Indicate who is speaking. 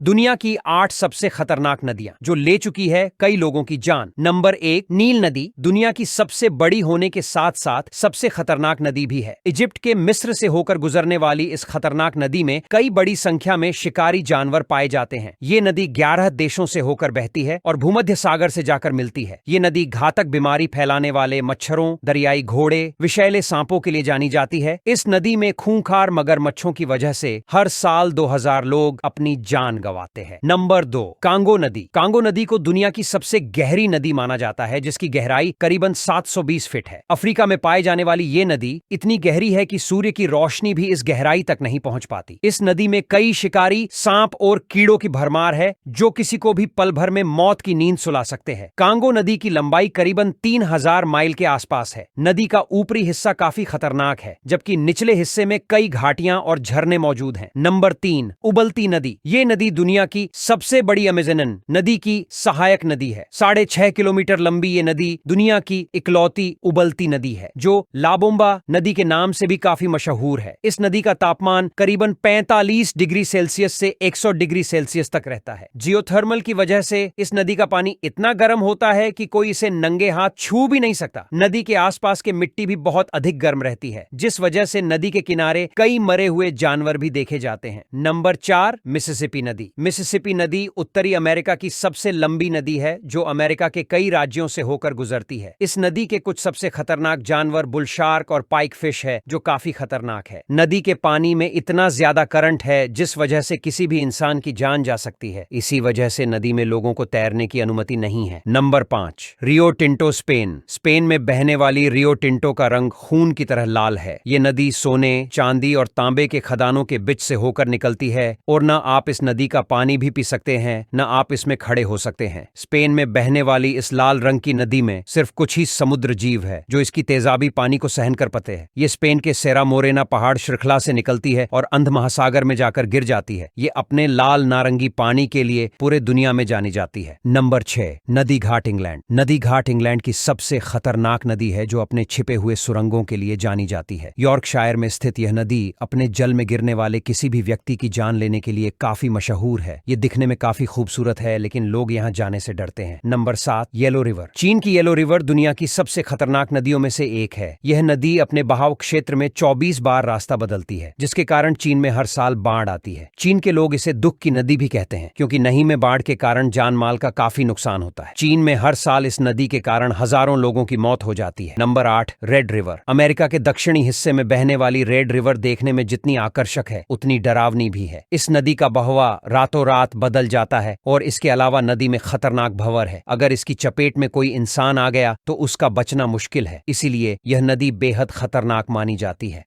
Speaker 1: दुनिया की 8 सबसे खतरनाक नदियां जो ले चुकी है कई लोगों की जान। नंबर 1, नील नदी। दुनिया की सबसे बड़ी होने के साथ साथ सबसे खतरनाक नदी भी है। इजिप्ट के मिस्र से होकर गुजरने वाली इस खतरनाक नदी में कई बड़ी संख्या में शिकारी जानवर पाए जाते हैं। ये नदी 11 देशों से होकर बहती है और भूमध्य सागर से जाकर मिलती है। ये नदी घातक बीमारी फैलाने वाले मच्छरों, दरियाई घोड़े, विषैले सांपों के लिए जानी जाती है। इस नदी में खूंखार मगरमच्छों की वजह से हर साल 2000 लोग अपनी जान गंवाते हैं। नंबर 2, कांगो नदी। कांगो नदी को दुनिया की सबसे गहरी नदी माना जाता है, जिसकी गहराई करीबन 720 फीट है। अफ्रीका में पाई जाने वाली ये नदी इतनी गहरी है कि सूर्य की रोशनी भी इस गहराई तक नहीं पहुंच पाती। इस नदी में कई शिकारी, सांप और कीड़ों की भरमार है, जो किसी को भी पल भर में मौत की नींद सुला सकते हैं। कांगो नदी की लंबाई करीबन 3000 माइल के आसपास है। नदी का ऊपरी हिस्सा काफी खतरनाक है, जबकि निचले हिस्से में कई घाटियां और झरने मौजूद हैं। नंबर 3, उबलती नदी। ये नदी दुनिया की सबसे बड़ी अमेज़न नदी की सहायक नदी है। 6.5 किलोमीटर लंबी ये नदी दुनिया की इकलौती उबलती नदी है, जो लाबोम्बा नदी के नाम से भी काफी मशहूर है। इस नदी का तापमान करीबन 45 डिग्री सेल्सियस से 100 डिग्री सेल्सियस तक रहता है। जियोथर्मल की वजह से इस नदी का पानी इतना गर्म होता है कि कोई इसे नंगे हाथ छू भी नहीं सकता। नदी के आसपास के मिट्टी भी बहुत अधिक गर्म रहती है, जिस वजह से नदी के किनारे कई मरे हुए जानवर भी देखे जाते हैं। नंबर 4, मिसिसिपी नदी। मिसिसिपी नदी उत्तरी अमेरिका की सबसे लंबी नदी है, जो अमेरिका के कई राज्यों से होकर गुजरती है। इस नदी के कुछ सबसे खतरनाक जानवर बुल शार्क और पाइक फिश है, जो काफी खतरनाक है। नदी के पानी में इतना ज्यादा करंट है, जिस वजह से किसी भी इंसान की जान जा सकती है। इसी वजह से नदी में लोगों को तैरने की अनुमति नहीं है। Number 5, Rio Tinto, Spain. Spain में बहने वाली रियो टिंटो का रंग खून की तरह लाल है। ये नदी सोने, चांदी और तांबे के खदानों के बीच से होकर निकलती है, और न आप इस नदी का पानी भी पी सकते हैं, न आप इसमें खड़े हो सकते हैं। स्पेन में बहने वाली इस लाल रंग की नदी में सिर्फ कुछ ही समुद्र जीव है जो इसकी तेजाबी पानी को सहन कर पाते हैं। ये स्पेन के सेरा मोरेना पहाड़ श्रृंखला से निकलती है और अंध महासागर में जाकर गिर जाती है। ये अपने लाल नारंगी पानी के लिए पूरे दुनिया में जानी जाती है। नंबर 6, नदी घाट, इंग्लैंड। नदी घाट इंग्लैंड की सबसे खतरनाक नदी है, जो अपने छिपे हुए सुरंगों के लिए जानी जाती है। यॉर्कशायर में स्थित यह नदी अपने जल में गिरने वाले किसी भी व्यक्ति की जान लेने के लिए काफी मशहूर है। ये दिखने में काफी खूबसूरत है, लेकिन लोग यहाँ जाने से डरते हैं। Number 7, yellow river. चीन की येलो रिवर दुनिया की सबसे खतरनाक नदियों में से एक है। यह नदी अपने बहाव क्षेत्र में 24 बार रास्ता बदलती है, जिसके कारण चीन में हर साल बाढ़ आती है। चीन के लोग इसे दुख की नदी भी कहते हैं, क्योंकि नही में बाढ़ के कारण जान माल का काफी नुकसान होता है। चीन में हर साल इस नदी के कारण हजारों लोगों की मौत हो जाती है। Number 8, red river. अमेरिका के दक्षिणी हिस्से में बहने वाली रेड रिवर देखने में जितनी आकर्षक है, उतनी डरावनी भी है। इस नदी का बहवा रातों रात बदल जाता है, और इसके अलावा नदी में खतरनाक भंवर है। अगर इसकी चपेट में कोई इंसान आ गया तो उसका बचना मुश्किल है। इसीलिए यह नदी बेहद खतरनाक मानी जाती है।